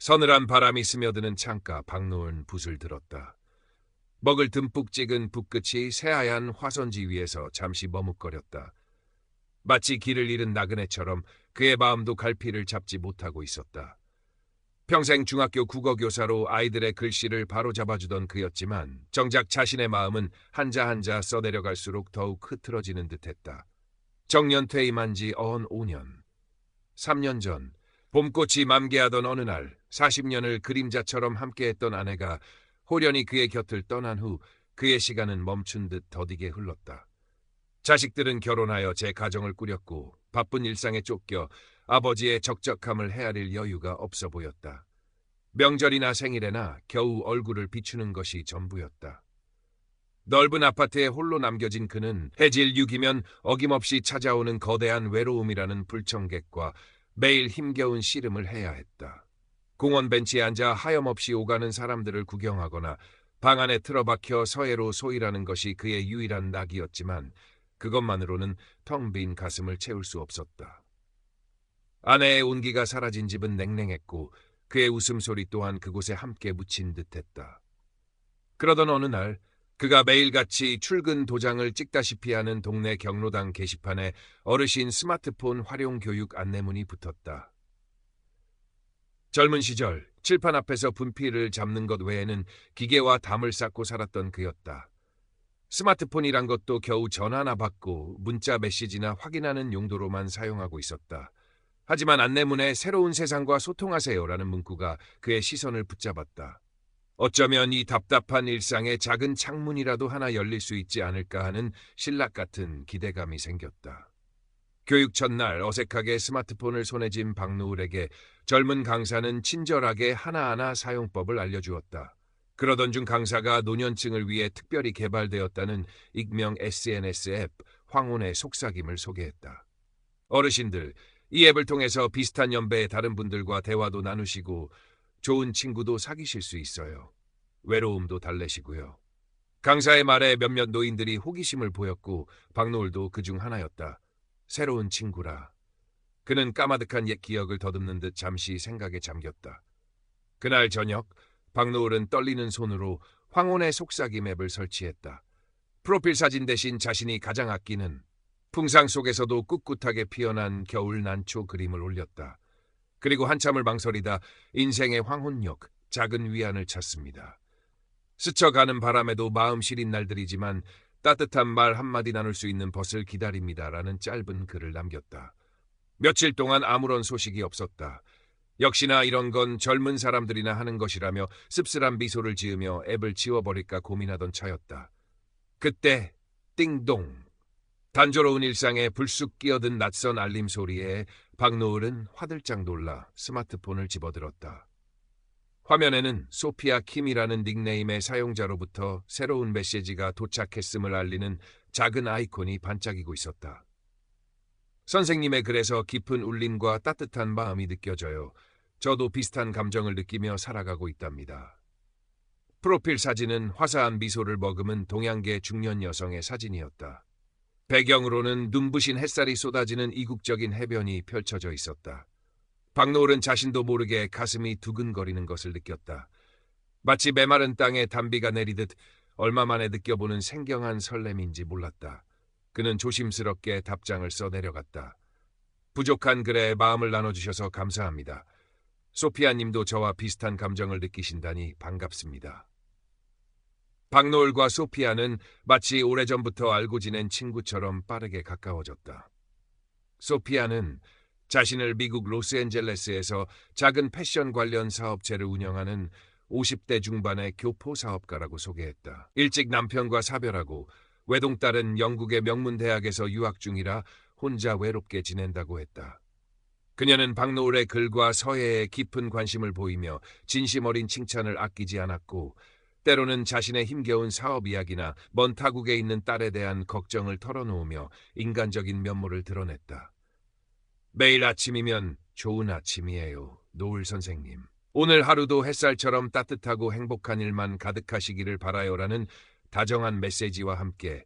서늘한 바람이 스며드는 창가. 박노은 붓을 들었다. 먹을 듬뿍 찍은 붓끝이 새하얀 화선지 위에서 잠시 머뭇거렸다. 마치 길을 잃은 나그네처럼 그의 마음도 갈피를 잡지 못하고 있었다. 평생 중학교 국어교사로 아이들의 글씨를 바로잡아주던 그였지만 정작 자신의 마음은 한자 한자 써내려갈수록 더욱 흐트러지는 듯했다. 정년 퇴임한 지 어언 5년. 3년 전 봄꽃이 맘개하던 어느 날 40년을 그림자처럼 함께했던 아내가 호련히 그의 곁을 떠난 후 그의 시간은 멈춘 듯 더디게 흘렀다. 자식들은 결혼하여 제 가정을 꾸렸고 바쁜 일상에 쫓겨 아버지의 적적함을 헤아릴 여유가 없어 보였다. 명절이나 생일에나 겨우 얼굴을 비추는 것이 전부였다. 넓은 아파트에 홀로 남겨진 그는 해질 6이면 어김없이 찾아오는 거대한 외로움이라는 불청객과 매일 힘겨운 씨름을 해야 했다. 공원 벤치에 앉아 하염없이 오가는 사람들을 구경하거나 방 안에 틀어박혀 서예로 소일하는 것이 그의 유일한 낙이었지만 그것만으로는 텅 빈 가슴을 채울 수 없었다. 아내의 온기가 사라진 집은 냉랭했고 그의 웃음소리 또한 그곳에 함께 묻힌 듯했다. 그러던 어느 날 그가 매일같이 출근 도장을 찍다시피 하는 동네 경로당 게시판에 어르신 스마트폰 활용 교육 안내문이 붙었다. 젊은 시절 칠판 앞에서 분필을 잡는 것 외에는 기계와 담을 쌓고 살았던 그였다. 스마트폰이란 것도 겨우 전화나 받고 문자 메시지나 확인하는 용도로만 사용하고 있었다. 하지만 안내문에 새로운 세상과 소통하세요라는 문구가 그의 시선을 붙잡았다. 어쩌면 이 답답한 일상에 작은 창문이라도 하나 열릴 수 있지 않을까 하는 신락 같은 기대감이 생겼다. 교육 첫날 어색하게 스마트폰을 손에 쥔 박노을에게 젊은 강사는 친절하게 하나하나 사용법을 알려주었다. 그러던 중 강사가 노년층을 위해 특별히 개발되었다는 익명 SNS 앱 황혼의 속삭임을 소개했다. 어르신들, 이 앱을 통해서 비슷한 연배의 다른 분들과 대화도 나누시고 좋은 친구도 사귀실 수 있어요. 외로움도 달래시고요. 강사의 말에 몇몇 노인들이 호기심을 보였고 박노을도 그중 하나였다. 새로운 친구라. 그는 까마득한 옛 기억을 더듬는 듯 잠시 생각에 잠겼다. 그날 저녁 박노을은 떨리는 손으로 황혼의 속삭임 앱을 설치했다. 프로필 사진 대신 자신이 가장 아끼는 풍상 속에서도 꿋꿋하게 피어난 겨울 난초 그림을 올렸다. 그리고 한참을 망설이다 인생의 황혼역, 작은 위안을 찾습니다. 스쳐가는 바람에도 마음 시린 날들이지만 따뜻한 말 한마디 나눌 수 있는 벗을 기다립니다라는 짧은 글을 남겼다. 며칠 동안 아무런 소식이 없었다. 역시나 이런 건 젊은 사람들이나 하는 것이라며 씁쓸한 미소를 지으며 앱을 지워버릴까 고민하던 차였다. 그때 띵동. 단조로운 일상에 불쑥 끼어든 낯선 알림 소리에 박노을은 화들짝 놀라 스마트폰을 집어들었다. 화면에는 소피아 킴이라는 닉네임의 사용자로부터 새로운 메시지가 도착했음을 알리는 작은 아이콘이 반짝이고 있었다. 선생님의 글에서 깊은 울림과 따뜻한 마음이 느껴져요. 저도 비슷한 감정을 느끼며 살아가고 있답니다. 프로필 사진은 화사한 미소를 머금은 동양계 중년 여성의 사진이었다. 배경으로는 눈부신 햇살이 쏟아지는 이국적인 해변이 펼쳐져 있었다. 박노을은 자신도 모르게 가슴이 두근거리는 것을 느꼈다. 마치 메마른 땅에 단비가 내리듯 얼마 만에 느껴보는 생경한 설렘인지 몰랐다. 그는 조심스럽게 답장을 써 내려갔다. 부족한 글에 마음을 나눠주셔서 감사합니다. 소피아 님도 저와 비슷한 감정을 느끼신다니 반갑습니다. 박노을과 소피아는 마치 오래전부터 알고 지낸 친구처럼 빠르게 가까워졌다. 소피아는 자신을 미국 로스앤젤레스에서 작은 패션 관련 사업체를 운영하는 50대 중반의 교포 사업가라고 소개했다. 일찍 남편과 사별하고 외동딸은 영국의 명문 대학에서 유학 중이라 혼자 외롭게 지낸다고 했다. 그녀는 박노을의 글과 서예에 깊은 관심을 보이며 진심 어린 칭찬을 아끼지 않았고 때로는 자신의 힘겨운 사업 이야기나 먼 타국에 있는 딸에 대한 걱정을 털어놓으며 인간적인 면모를 드러냈다. 매일 아침이면 좋은 아침이에요, 노을 선생님. 오늘 하루도 햇살처럼 따뜻하고 행복한 일만 가득하시기를 바라요라는 다정한 메시지와 함께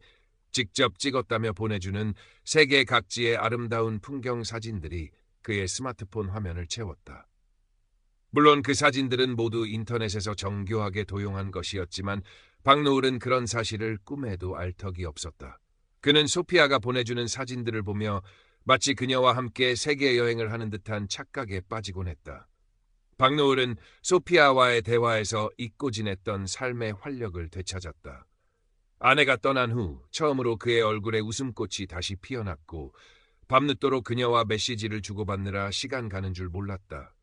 직접 찍었다며 보내주는 세계 각지의 아름다운 풍경 사진들이 그의 스마트폰 화면을 채웠다. 물론 그 사진들은 모두 인터넷에서 정교하게 도용한 것이었지만 박노을은 그런 사실을 꿈에도 알 턱이 없었다. 그는 소피아가 보내주는 사진들을 보며 마치 그녀와 함께 세계 여행을 하는 듯한 착각에 빠지곤 했다. 박노을은 소피아와의 대화에서 잊고 지냈던 삶의 활력을 되찾았다. 아내가 떠난 후 처음으로 그의 얼굴에 웃음꽃이 다시 피어났고 밤늦도록 그녀와 메시지를 주고받느라 시간 가는 줄 몰랐다.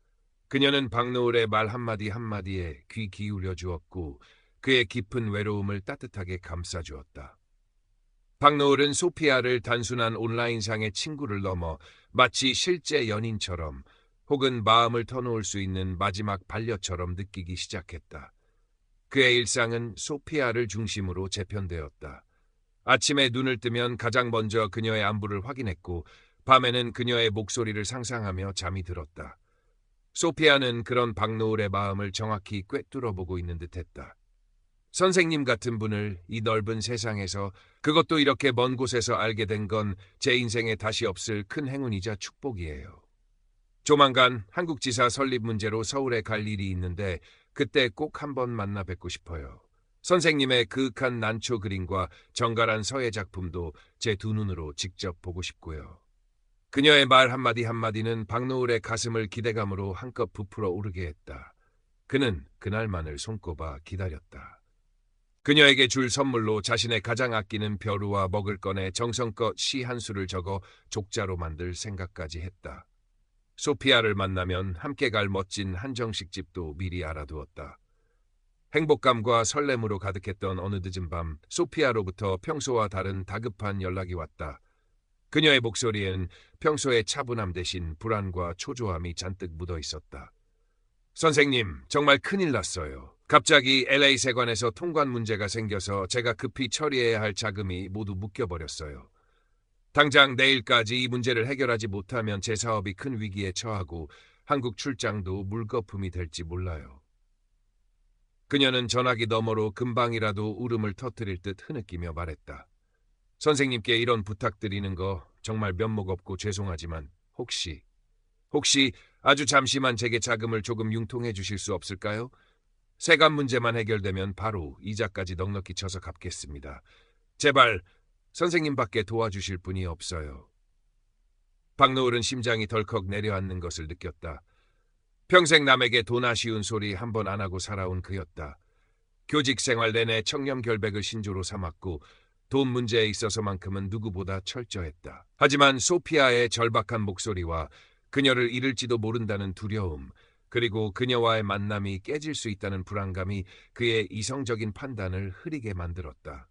그녀는 박노을의 말 한마디 한마디에 귀 기울여 주었고 그의 깊은 외로움을 따뜻하게 감싸주었다. 박노을은 소피아를 단순한 온라인상의 친구를 넘어 마치 실제 연인처럼 혹은 마음을 터놓을 수 있는 마지막 반려처럼 느끼기 시작했다. 그의 일상은 소피아를 중심으로 재편되었다. 아침에 눈을 뜨면 가장 먼저 그녀의 안부를 확인했고 밤에는 그녀의 목소리를 상상하며 잠이 들었다. 소피아는 그런 박노을의 마음을 정확히 꿰뚫어보고 있는 듯했다. 선생님 같은 분을 이 넓은 세상에서, 그것도 이렇게 먼 곳에서 알게 된 건 제 인생에 다시 없을 큰 행운이자 축복이에요. 조만간 한국지사 설립 문제로 서울에 갈 일이 있는데 그때 꼭 한번 만나 뵙고 싶어요. 선생님의 그윽한 난초 그림과 정갈한 서예 작품도 제 두 눈으로 직접 보고 싶고요. 그녀의 말 한마디 한마디는 박노을의 가슴을 기대감으로 한껏 부풀어 오르게 했다. 그는 그날만을 손꼽아 기다렸다. 그녀에게 줄 선물로 자신의 가장 아끼는 벼루와 먹을 꺼내 정성껏 시 한 수를 적어 족자로 만들 생각까지 했다. 소피아를 만나면 함께 갈 멋진 한정식 집도 미리 알아두었다. 행복감과 설렘으로 가득했던 어느 늦은 밤, 소피아로부터 평소와 다른 다급한 연락이 왔다. 그녀의 목소리엔 평소의 차분함 대신 불안과 초조함이 잔뜩 묻어 있었다. 선생님, 정말 큰일 났어요. 갑자기 LA 세관에서 통관 문제가 생겨서 제가 급히 처리해야 할 자금이 모두 묶여버렸어요. 당장 내일까지 이 문제를 해결하지 못하면 제 사업이 큰 위기에 처하고 한국 출장도 물거품이 될지 몰라요. 그녀는 전화기 너머로 금방이라도 울음을 터뜨릴 듯 흐느끼며 말했다. 선생님께 이런 부탁드리는 거 정말 면목 없고 죄송하지만 혹시 아주 잠시만 제게 자금을 조금 융통해 주실 수 없을까요? 세관 문제만 해결되면 바로 이자까지 넉넉히 쳐서 갚겠습니다. 제발 선생님밖에 도와주실 분이 없어요. 박노을은 심장이 덜컥 내려앉는 것을 느꼈다. 평생 남에게 돈 아쉬운 소리 한 번 안 하고 살아온 그였다. 교직 생활 내내 청렴결백을 신조로 삼았고 돈 문제에 있어서만큼은 누구보다 철저했다. 하지만 소피아의 절박한 목소리와 그녀를 잃을지도 모른다는 두려움, 그리고 그녀와의 만남이 깨질 수 있다는 불안감이 그의 이성적인 판단을 흐리게 만들었다.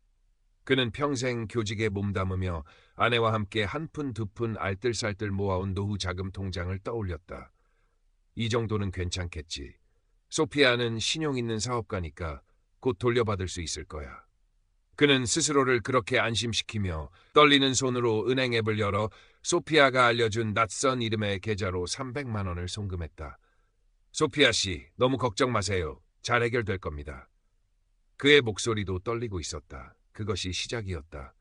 그는 평생 교직에 몸담으며 아내와 함께 한 푼 두 푼 알뜰살뜰 모아온 노후 자금 통장을 떠올렸다. 이 정도는 괜찮겠지. 소피아는 신용 있는 사업가니까 곧 돌려받을 수 있을 거야. 그는 스스로를 그렇게 안심시키며 떨리는 손으로 은행 앱을 열어 소피아가 알려준 낯선 이름의 계좌로 300만 원을 송금했다. 소피아 씨, 너무 걱정 마세요. 잘 해결될 겁니다. 그의 목소리도 떨리고 있었다. 그것이 시작이었다.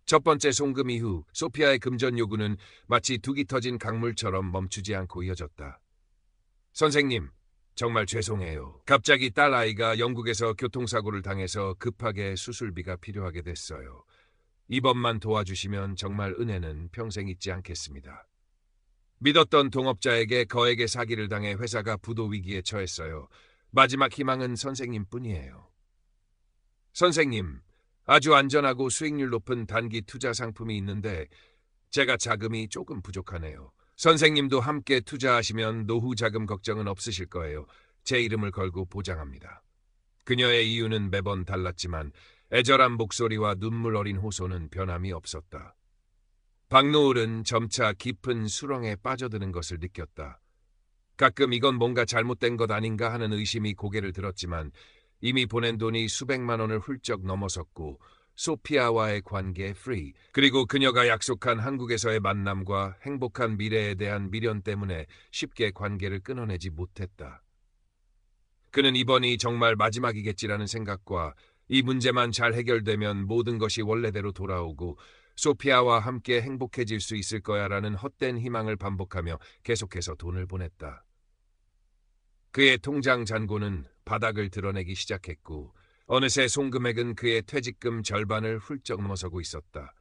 첫 번째 송금 이후 소피아의 금전 요구는 마치 둑이 터진 강물처럼 멈추지 않고 이어졌다. 선생님, 정말 죄송해요. 갑자기 딸 아이가 영국에서 교통사고를 당해서 급하게 수술비가 필요하게 됐어요. 이번만 도와주시면 정말 은혜는 평생 잊지 않겠습니다. 믿었던 동업자에게 거액의 사기를 당해 회사가 부도 위기에 처했어요. 마지막 희망은 선생님뿐이에요. 선생님, 아주 안전하고 수익률 높은 단기 투자 상품이 있는데 제가 자금이 조금 부족하네요. 선생님도 함께 투자하시면 노후 자금 걱정은 없으실 거예요. 제 이름을 걸고 보장합니다. 그녀의 이유는 매번 달랐지만 애절한 목소리와 눈물 어린 호소는 변함이 없었다. 박노을은 점차 깊은 수렁에 빠져드는 것을 느꼈다. 가끔 이건 뭔가 잘못된 것 아닌가 하는 의심이 고개를 들었지만 이미 보낸 돈이 수백만 원을 훌쩍 넘어섰고 소피아와의 관계 프리, 그리고 그녀가 약속한 한국에서의 만남과 행복한 미래에 대한 미련 때문에 쉽게 관계를 끊어내지 못했다. 그는 이번이 정말 마지막이겠지라는 생각과 이 문제만 잘 해결되면 모든 것이 원래대로 돌아오고 소피아와 함께 행복해질 수 있을 거야라는 헛된 희망을 반복하며 계속해서 돈을 보냈다. 그의 통장 잔고는 바닥을 드러내기 시작했고 어느새 송금액은 그의 퇴직금 절반을 훌쩍 넘어서고 있었다.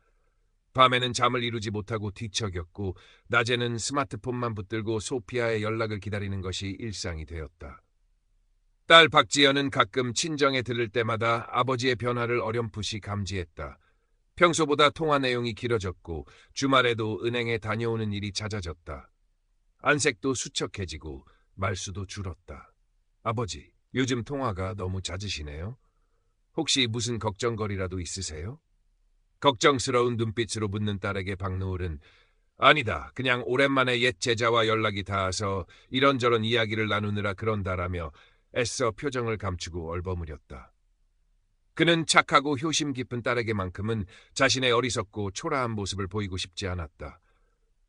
밤에는 잠을 이루지 못하고 뒤척였고 낮에는 스마트폰만 붙들고 소피아의 연락을 기다리는 것이 일상이 되었다. 딸 박지연은 가끔 친정에 들를 때마다 아버지의 변화를 어렴풋이 감지했다. 평소보다 통화 내용이 길어졌고 주말에도 은행에 다녀오는 일이 잦아졌다. 안색도 수척해지고 말수도 줄었다. 아버지, 요즘 통화가 너무 잦으시네요. 혹시 무슨 걱정거리라도 있으세요? 걱정스러운 눈빛으로 묻는 딸에게 박노을은 아니다. 그냥 오랜만에 옛 제자와 연락이 닿아서 이런저런 이야기를 나누느라 그런다라며 애써 표정을 감추고 얼버무렸다. 그는 착하고 효심 깊은 딸에게만큼은 자신의 어리석고 초라한 모습을 보이고 싶지 않았다.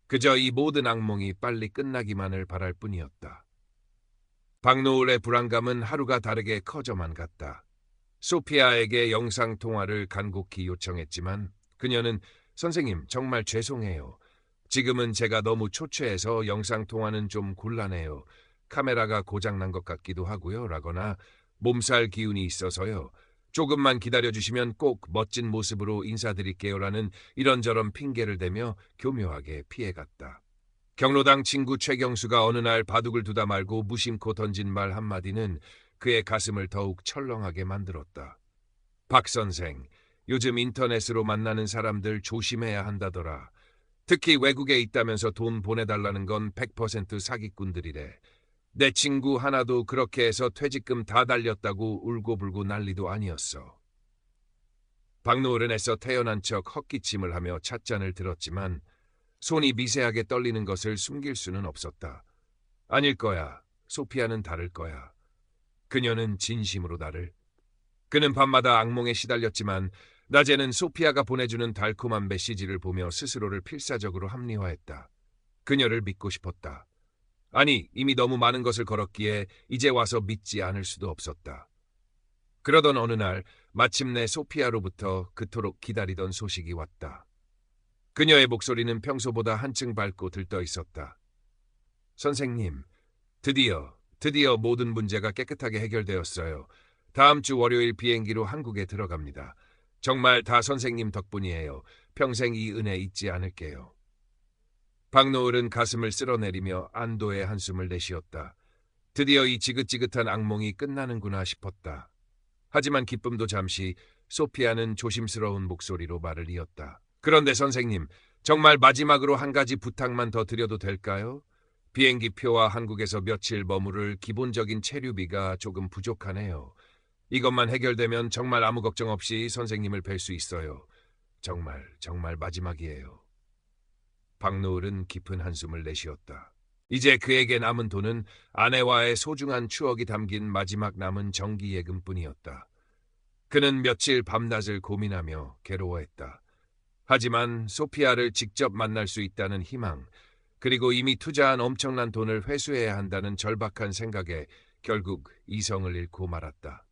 그저 이 모든 악몽이 빨리 끝나기만을 바랄 뿐이었다. 박노을의 불안감은 하루가 다르게 커져만 갔다. 소피아에게 영상통화를 간곡히 요청했지만 그녀는 선생님 정말 죄송해요. 지금은 제가 너무 초췌해서 영상통화는 좀 곤란해요. 카메라가 고장난 것 같기도 하고요. 라거나 몸살 기운이 있어서요. 조금만 기다려주시면 꼭 멋진 모습으로 인사드릴게요. 라는 이런저런 핑계를 대며 교묘하게 피해갔다. 경로당 친구 최경수가 어느 날 바둑을 두다 말고 무심코 던진 말 한마디는 그의 가슴을 더욱 철렁하게 만들었다. 박 선생, 요즘 인터넷으로 만나는 사람들 조심해야 한다더라. 특히 외국에 있다면서 돈 보내달라는 건 100% 사기꾼들이래. 내 친구 하나도 그렇게 해서 퇴직금 다 달렸다고 울고불고 난리도 아니었어. 박노을은 애써 태연한 척 헛기침을 하며 찻잔을 들었지만 손이 미세하게 떨리는 것을 숨길 수는 없었다. 아닐 거야. 소피아는 다를 거야. 그녀는 진심으로 나를. 그는 밤마다 악몽에 시달렸지만 낮에는 소피아가 보내주는 달콤한 메시지를 보며 스스로를 필사적으로 합리화했다. 그녀를 믿고 싶었다. 아니, 이미 너무 많은 것을 걸었기에 이제 와서 믿지 않을 수도 없었다. 그러던 어느 날 마침내 소피아로부터 그토록 기다리던 소식이 왔다. 그녀의 목소리는 평소보다 한층 밝고 들떠 있었다. 선생님, 드디어 모든 문제가 깨끗하게 해결되었어요. 다음 주 월요일 비행기로 한국에 들어갑니다. 정말 다 선생님 덕분이에요. 평생 이 은혜 잊지 않을게요. 박노을은 가슴을 쓸어내리며 안도의 한숨을 내쉬었다. 드디어 이 지긋지긋한 악몽이 끝나는구나 싶었다. 하지만 기쁨도 잠시. 소피아는 조심스러운 목소리로 말을 이었다. 그런데 선생님, 정말 마지막으로 한 가지 부탁만 더 드려도 될까요? 비행기 표와 한국에서 며칠 머무를 기본적인 체류비가 조금 부족하네요. 이것만 해결되면 정말 아무 걱정 없이 선생님을 뵐 수 있어요. 정말 마지막이에요. 박노을은 깊은 한숨을 내쉬었다. 이제 그에게 남은 돈은 아내와의 소중한 추억이 담긴 마지막 남은 정기예금뿐이었다. 그는 며칠 밤낮을 고민하며 괴로워했다. 하지만 소피아를 직접 만날 수 있다는 희망, 그리고 이미 투자한 엄청난 돈을 회수해야 한다는 절박한 생각에 결국 이성을 잃고 말았다.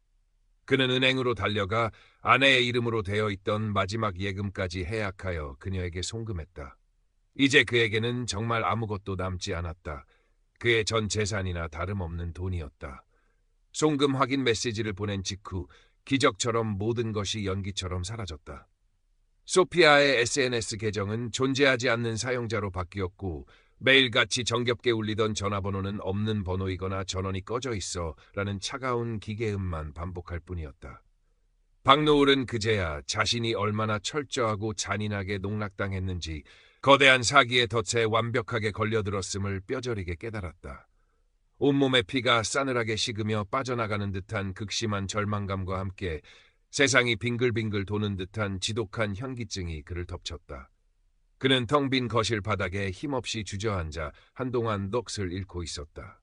그는 은행으로 달려가 아내의 이름으로 되어 있던 마지막 예금까지 해약하여 그녀에게 송금했다. 이제 그에게는 정말 아무것도 남지 않았다. 그의 전 재산이나 다름없는 돈이었다. 송금 확인 메시지를 보낸 직후 기적처럼 모든 것이 연기처럼 사라졌다. 소피아의 SNS 계정은 존재하지 않는 사용자로 바뀌었고 매일같이 정겹게 울리던 전화번호는 없는 번호이거나 전원이 꺼져 있어 라는 차가운 기계음만 반복할 뿐이었다. 박노을은 그제야 자신이 얼마나 철저하고 잔인하게 농락당했는지 거대한 사기의 덫에 완벽하게 걸려들었음을 뼈저리게 깨달았다. 온몸의 피가 싸늘하게 식으며 빠져나가는 듯한 극심한 절망감과 함께 세상이 빙글빙글 도는 듯한 지독한 현기증이 그를 덮쳤다. 그는 텅 빈 거실 바닥에 힘없이 주저앉아 한동안 넋을 잃고 있었다.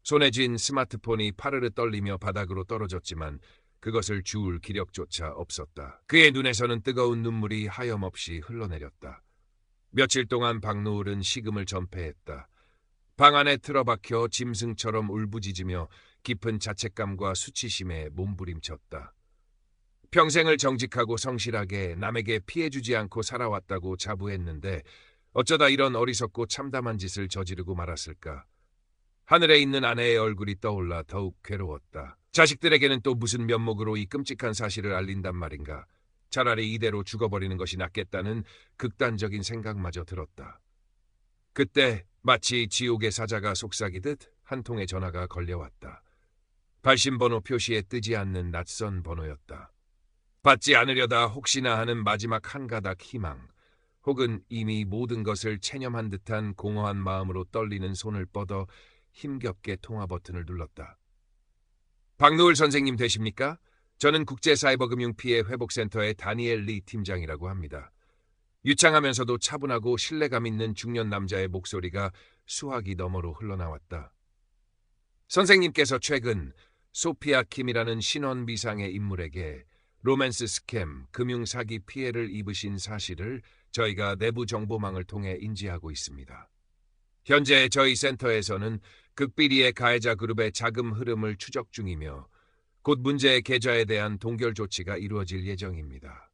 손에 쥔 스마트폰이 파르르 떨리며 바닥으로 떨어졌지만 그것을 주울 기력조차 없었다. 그의 눈에서는 뜨거운 눈물이 하염없이 흘러내렸다. 며칠 동안 박노을은 식음을 전폐했다. 방 안에 틀어박혀 짐승처럼 울부짖으며 깊은 자책감과 수치심에 몸부림쳤다. 평생을 정직하고 성실하게 남에게 피해주지 않고 살아왔다고 자부했는데 어쩌다 이런 어리석고 참담한 짓을 저지르고 말았을까. 하늘에 있는 아내의 얼굴이 떠올라 더욱 괴로웠다. 자식들에게는 또 무슨 면목으로 이 끔찍한 사실을 알린단 말인가. 차라리 이대로 죽어버리는 것이 낫겠다는 극단적인 생각마저 들었다. 그때 마치 지옥의 사자가 속삭이듯 한 통의 전화가 걸려왔다. 발신번호 표시에 뜨지 않는 낯선 번호였다. 받지 않으려다 혹시나 하는 마지막 한 가닥 희망, 혹은 이미 모든 것을 체념한 듯한 공허한 마음으로 떨리는 손을 뻗어 힘겹게 통화 버튼을 눌렀다. 박노을 선생님 되십니까? 저는 국제사이버금융피해 회복센터의 다니엘 리 팀장이라고 합니다. 유창하면서도 차분하고 신뢰감 있는 중년 남자의 목소리가 수화기 너머로 흘러나왔다. 선생님께서 최근 소피아 킴이라는 신원 미상의 인물에게 로맨스 스캠, 금융사기 피해를 입으신 사실을 저희가 내부 정보망을 통해 인지하고 있습니다. 현재 저희 센터에서는 극비리의 가해자 그룹의 자금 흐름을 추적 중이며 곧 문제의 계좌에 대한 동결 조치가 이루어질 예정입니다.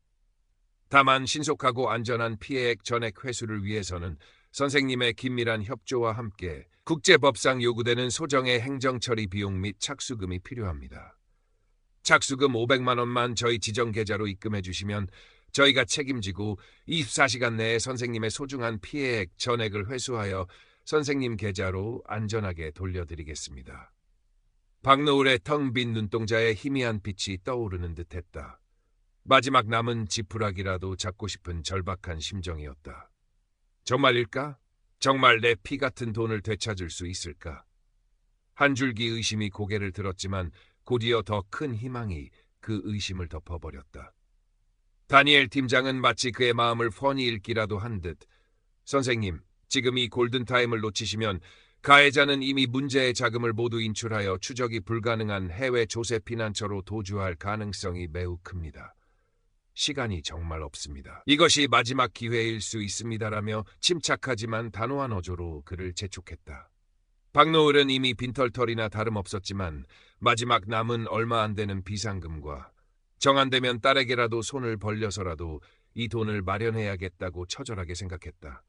다만 신속하고 안전한 피해액 전액 회수를 위해서는 선생님의 긴밀한 협조와 함께 국제법상 요구되는 소정의 행정처리 비용 및 착수금이 필요합니다. 착수금 500만 원만 저희 지정 계좌로 입금해 주시면 저희가 책임지고 24시간 내에 선생님의 소중한 피해액 전액을 회수하여 선생님 계좌로 안전하게 돌려드리겠습니다. 박노을의 텅 빈 눈동자에 희미한 빛이 떠오르는 듯했다. 마지막 남은 지푸라기라도 잡고 싶은 절박한 심정이었다. 정말일까? 정말 내 피 같은 돈을 되찾을 수 있을까? 한 줄기 의심이 고개를 들었지만 곧이어 더 큰 희망이 그 의심을 덮어버렸다. 다니엘 팀장은 마치 그의 마음을 훤히 읽기라도 한 듯, 선생님, 지금 이 골든타임을 놓치시면 가해자는 이미 문제의 자금을 모두 인출하여 추적이 불가능한 해외 조세 피난처로 도주할 가능성이 매우 큽니다. 시간이 정말 없습니다. 이것이 마지막 기회일 수 있습니다라며 침착하지만 단호한 어조로 그를 재촉했다. 박노을은 이미 빈털털이나 다름없었지만 마지막 남은 얼마 안 되는 비상금과 정안되면 딸에게라도 손을 벌려서라도 이 돈을 마련해야겠다고 처절하게 생각했다.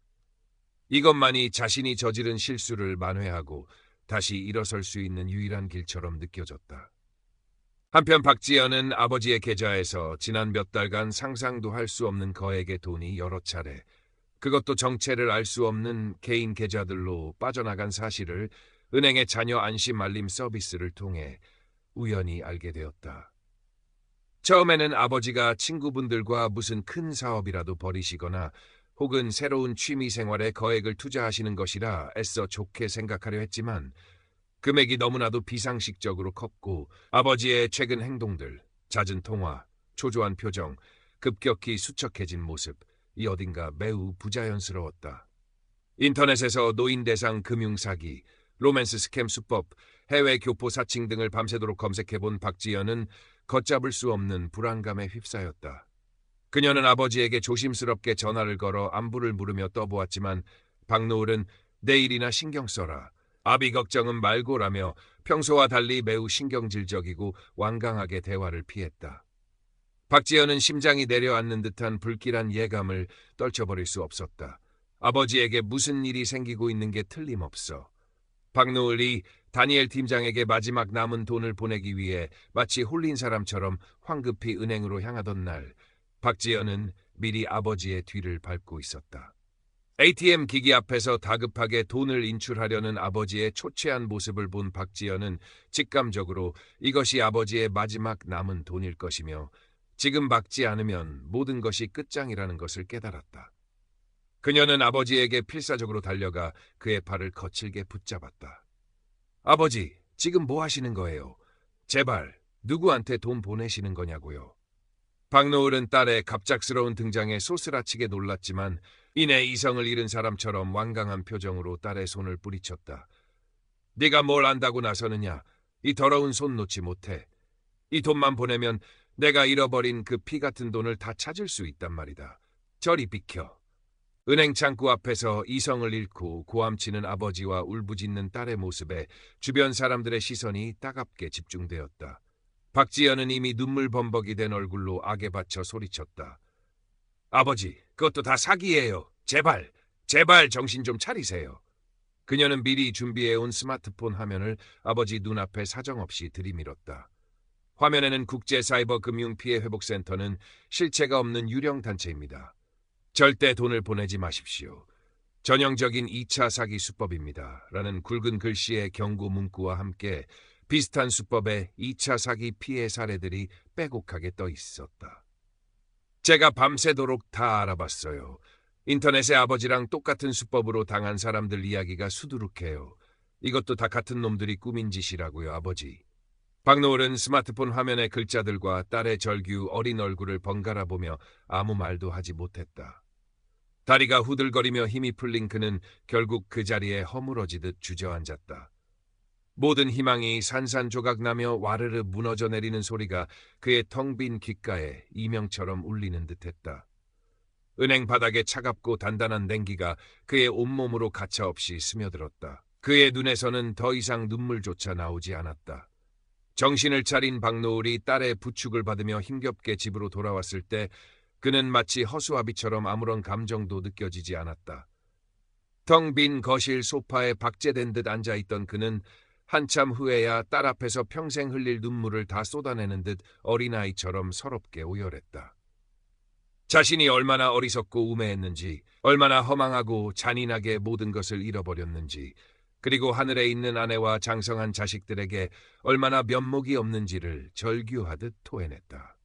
이것만이 자신이 저지른 실수를 만회하고 다시 일어설 수 있는 유일한 길처럼 느껴졌다. 한편 박지연은 아버지의 계좌에서 지난 몇 달간 상상도 할 수 없는 거액의 돈이 여러 차례, 그것도 정체를 알 수 없는 개인 계좌들로 빠져나간 사실을 은행의 자녀 안심 알림 서비스를 통해 우연히 알게 되었다. 처음에는 아버지가 친구분들과 무슨 큰 사업이라도 벌이시거나 혹은 새로운 취미 생활에 거액을 투자하시는 것이라 애써 좋게 생각하려 했지만 금액이 너무나도 비상식적으로 컸고 아버지의 최근 행동들, 잦은 통화, 초조한 표정, 급격히 수척해진 모습, 이 어딘가 매우 부자연스러웠다. 인터넷에서 노인 대상 금융사기, 로맨스 스캠 수법, 해외 교포 사칭 등을 밤새도록 검색해본 박지연은 걷잡을 수 없는 불안감에 휩싸였다. 그녀는 아버지에게 조심스럽게 전화를 걸어 안부를 물으며 떠보았지만 박노을은 내일이나 신경 써라, 아비 걱정은 말고라며 평소와 달리 매우 신경질적이고 완강하게 대화를 피했다. 박지연은 심장이 내려앉는 듯한 불길한 예감을 떨쳐버릴 수 없었다. 아버지에게 무슨 일이 생기고 있는 게 틀림없어. 박노을이 다니엘 팀장에게 마지막 남은 돈을 보내기 위해 마치 홀린 사람처럼 황급히 은행으로 향하던 날, 박지연은 미리 아버지의 뒤를 밟고 있었다. ATM 기기 앞에서 다급하게 돈을 인출하려는 아버지의 초췌한 모습을 본 박지연은 직감적으로 이것이 아버지의 마지막 남은 돈일 것이며 지금 막지 않으면 모든 것이 끝장이라는 것을 깨달았다. 그녀는 아버지에게 필사적으로 달려가 그의 팔을 거칠게 붙잡았다. 아버지, 지금 뭐 하시는 거예요? 제발, 누구한테 돈 보내시는 거냐고요. 박노을은 딸의 갑작스러운 등장에 소스라치게 놀랐지만 이내 이성을 잃은 사람처럼 완강한 표정으로 딸의 손을 뿌리쳤다. 네가 뭘 안다고 나서느냐? 이 더러운 손 놓지 못해. 이 돈만 보내면 내가 잃어버린 그 피 같은 돈을 다 찾을 수 있단 말이다. 저리 비켜. 은행 창구 앞에서 이성을 잃고 고함치는 아버지와 울부짖는 딸의 모습에 주변 사람들의 시선이 따갑게 집중되었다. 박지연은 이미 눈물 범벅이 된 얼굴로 악에 받쳐 소리쳤다. 아버지, 그것도 다 사기예요. 제발, 제발 정신 좀 차리세요. 그녀는 미리 준비해온 스마트폰 화면을 아버지 눈앞에 사정없이 들이밀었다. 화면에는 국제사이버금융피해회복센터는 실체가 없는 유령 단체입니다. 절대 돈을 보내지 마십시오. 전형적인 2차 사기 수법입니다. 라는 굵은 글씨의 경고 문구와 함께 비슷한 수법의 2차 사기 피해 사례들이 빼곡하게 떠 있었다. 제가 밤새도록 다 알아봤어요. 인터넷에 아버지랑 똑같은 수법으로 당한 사람들 이야기가 수두룩해요. 이것도 다 같은 놈들이 꾸민 짓이라고요, 아버지. 박노을은 스마트폰 화면의 글자들과 딸의 절규 어린 얼굴을 번갈아 보며 아무 말도 하지 못했다. 다리가 후들거리며 힘이 풀린 그는 결국 그 자리에 허물어지듯 주저앉았다. 모든 희망이 산산조각나며 와르르 무너져 내리는 소리가 그의 텅 빈 귓가에 이명처럼 울리는 듯했다. 은행 바닥에 차갑고 단단한 냉기가 그의 온몸으로 가차없이 스며들었다. 그의 눈에서는 더 이상 눈물조차 나오지 않았다. 정신을 차린 박노을이 딸의 부축을 받으며 힘겹게 집으로 돌아왔을 때 그는 마치 허수아비처럼 아무런 감정도 느껴지지 않았다. 텅 빈 거실 소파에 박제된 듯 앉아있던 그는 한참 후에야 딸 앞에서 평생 흘릴 눈물을 다 쏟아내는 듯 어린아이처럼 서럽게 오열했다. 자신이 얼마나 어리석고 우매했는지, 얼마나 허망하고 잔인하게 모든 것을 잃어버렸는지, 그리고 하늘에 있는 아내와 장성한 자식들에게 얼마나 면목이 없는지를 절규하듯 토해냈다.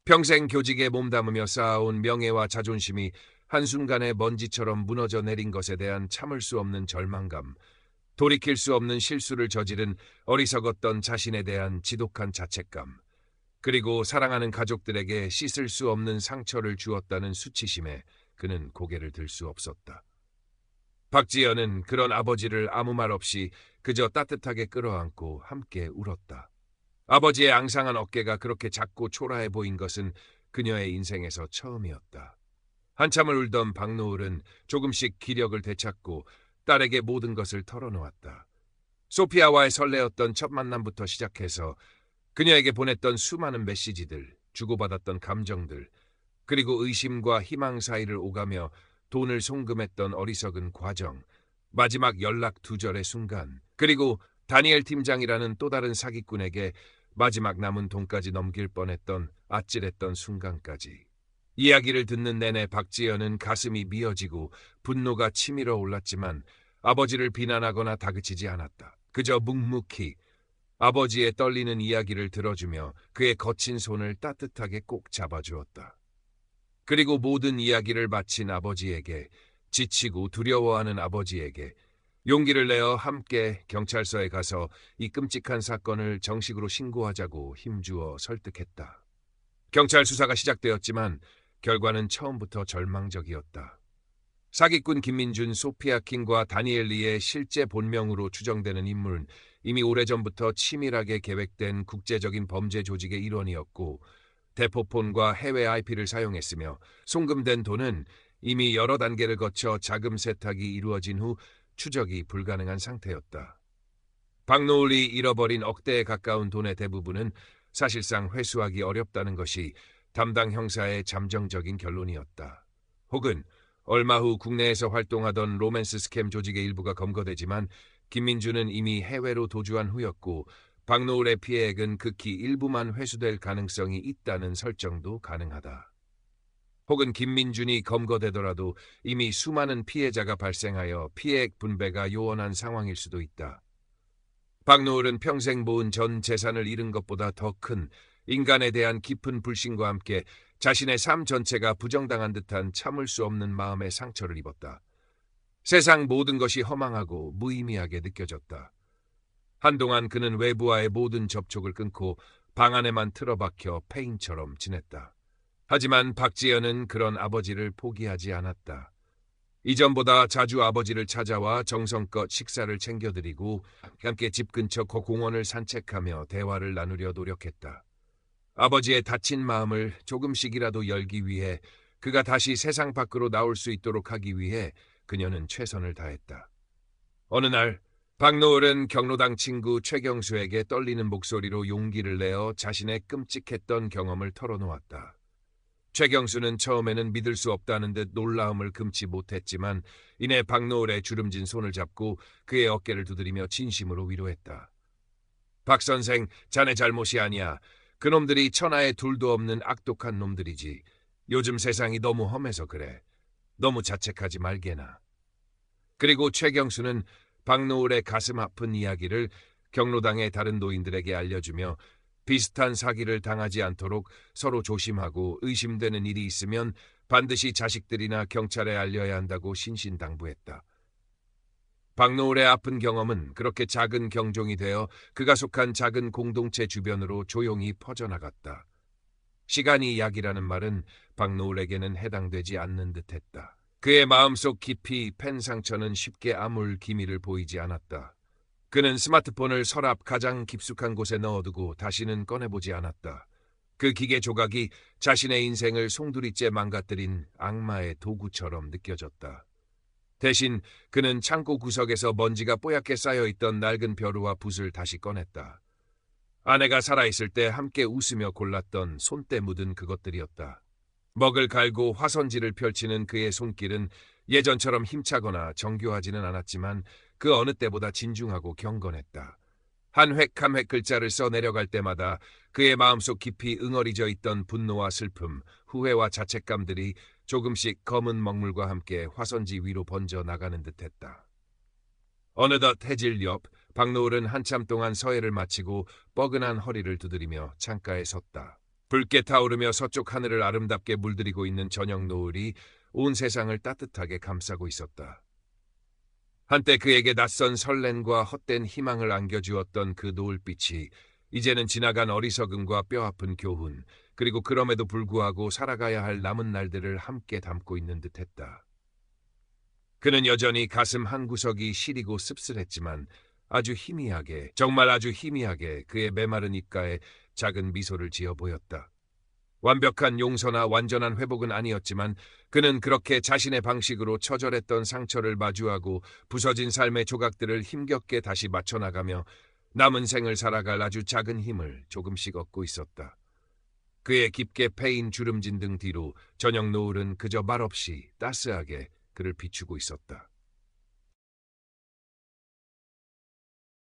평생 교직에 몸담으며 쌓아온 명예와 자존심이 한순간에 먼지처럼 무너져 내린 것에 대한 참을 수 없는 절망감, 돌이킬 수 없는 실수를 저지른 어리석었던 자신에 대한 지독한 자책감, 그리고 사랑하는 가족들에게 씻을 수 없는 상처를 주었다는 수치심에 그는 고개를 들 수 없었다. 박지연은 그런 아버지를 아무 말 없이 그저 따뜻하게 끌어안고 함께 울었다. 아버지의 앙상한 어깨가 그렇게 작고 초라해 보인 것은 그녀의 인생에서 처음이었다. 한참을 울던 박노을은 조금씩 기력을 되찾고 딸에게 모든 것을 털어놓았다. 소피아와의 설레었던 첫 만남부터 시작해서 그녀에게 보냈던 수많은 메시지들, 주고받았던 감정들, 그리고 의심과 희망 사이를 오가며 돈을 송금했던 어리석은 과정, 마지막 연락 두절의 순간, 그리고 다니엘 팀장이라는 또 다른 사기꾼에게 마지막 남은 돈까지 넘길 뻔했던 아찔했던 순간까지. 이야기를 듣는 내내 박지연은 가슴이 미어지고 분노가 치밀어 올랐지만 아버지를 비난하거나 다그치지 않았다. 그저 묵묵히 아버지의 떨리는 이야기를 들어주며 그의 거친 손을 따뜻하게 꼭 잡아주었다. 그리고 모든 이야기를 마친 아버지에게, 지치고 두려워하는 아버지에게 용기를 내어 함께 경찰서에 가서 이 끔찍한 사건을 정식으로 신고하자고 힘주어 설득했다. 경찰 수사가 시작되었지만 결과는 처음부터 절망적이었다. 사기꾼 김민준, 소피아 킹과 다니엘 리의 실제 본명으로 추정되는 인물은 이미 오래전부터 치밀하게 계획된 국제적인 범죄 조직의 일원이었고 대포폰과 해외 IP를 사용했으며 송금된 돈은 이미 여러 단계를 거쳐 자금 세탁이 이루어진 후 추적이 불가능한 상태였다. 박노을이 잃어버린 억대에 가까운 돈의 대부분은 사실상 회수하기 어렵다는 것이 담당 형사의 잠정적인 결론이었다. 혹은 얼마 후 국내에서 활동하던 로맨스 스캠 조직의 일부가 검거되지만 김민주는 이미 해외로 도주한 후였고 박노을의 피해액은 극히 일부만 회수될 가능성이 있다는 설정도 가능하다. 혹은 김민준이 검거되더라도 이미 수많은 피해자가 발생하여 피해액 분배가 요원한 상황일 수도 있다. 박노을은 평생 모은 전 재산을 잃은 것보다 더 큰 인간에 대한 깊은 불신과 함께 자신의 삶 전체가 부정당한 듯한 참을 수 없는 마음의 상처를 입었다. 세상 모든 것이 허망하고 무의미하게 느껴졌다. 한동안 그는 외부와의 모든 접촉을 끊고 방 안에만 틀어박혀 폐인처럼 지냈다. 하지만 박지연은 그런 아버지를 포기하지 않았다. 이전보다 자주 아버지를 찾아와 정성껏 식사를 챙겨드리고 함께 집 근처 공원을 산책하며 대화를 나누려 노력했다. 아버지의 다친 마음을 조금씩이라도 열기 위해, 그가 다시 세상 밖으로 나올 수 있도록 하기 위해 그녀는 최선을 다했다. 어느 날 박노을은 경로당 친구 최경수에게 떨리는 목소리로 용기를 내어 자신의 끔찍했던 경험을 털어놓았다. 최경수는 처음에는 믿을 수 없다는 듯 놀라움을 금치 못했지만 이내 박노을의 주름진 손을 잡고 그의 어깨를 두드리며 진심으로 위로했다. 박 선생, 자네 잘못이 아니야. 그놈들이 천하에 둘도 없는 악독한 놈들이지. 요즘 세상이 너무 험해서 그래. 너무 자책하지 말게나. 그리고 최경수는 박노을의 가슴 아픈 이야기를 경로당의 다른 노인들에게 알려주며 비슷한 사기를 당하지 않도록 서로 조심하고 의심되는 일이 있으면 반드시 자식들이나 경찰에 알려야 한다고 신신당부했다. 박노을의 아픈 경험은 그렇게 작은 경종이 되어 그가 속한 작은 공동체 주변으로 조용히 퍼져나갔다. 시간이 약이라는 말은 박노을에게는 해당되지 않는 듯했다. 그의 마음속 깊이 팬 상처는 쉽게 아물 기미를 보이지 않았다. 그는 스마트폰을 서랍 가장 깊숙한 곳에 넣어두고 다시는 꺼내보지 않았다. 그 기계 조각이 자신의 인생을 송두리째 망가뜨린 악마의 도구처럼 느껴졌다. 대신 그는 창고 구석에서 먼지가 뽀얗게 쌓여있던 낡은 벼루와 붓을 다시 꺼냈다. 아내가 살아있을 때 함께 웃으며 골랐던 손때 묻은 그것들이었다. 먹을 갈고 화선지를 펼치는 그의 손길은 예전처럼 힘차거나 정교하지는 않았지만 그 어느 때보다 진중하고 경건했다. 한 획 한 획 글자를 써 내려갈 때마다 그의 마음속 깊이 응어리져 있던 분노와 슬픔, 후회와 자책감들이 조금씩 검은 먹물과 함께 화선지 위로 번져 나가는 듯했다. 어느덧 해질 옆 박노을은 한참 동안 서예를 마치고 뻐근한 허리를 두드리며 창가에 섰다. 붉게 타오르며 서쪽 하늘을 아름답게 물들이고 있는 저녁 노을이 온 세상을 따뜻하게 감싸고 있었다. 한때 그에게 낯선 설렘과 헛된 희망을 안겨주었던 그 노을빛이 이제는 지나간 어리석음과 뼈아픈 교훈, 그리고 그럼에도 불구하고 살아가야 할 남은 날들을 함께 담고 있는 듯했다. 그는 여전히 가슴 한구석이 시리고 씁쓸했지만 아주 희미하게, 정말 아주 희미하게 그의 메마른 입가에 작은 미소를 지어 보였다. 완벽한 용서나 완전한 회복은 아니었지만 그는 그렇게 자신의 방식으로 처절했던 상처를 마주하고 부서진 삶의 조각들을 힘겹게 다시 맞춰나가며 남은 생을 살아갈 아주 작은 힘을 조금씩 얻고 있었다. 그의 깊게 패인 주름진 등 뒤로 저녁 노을은 그저 말없이 따스하게 그를 비추고 있었다.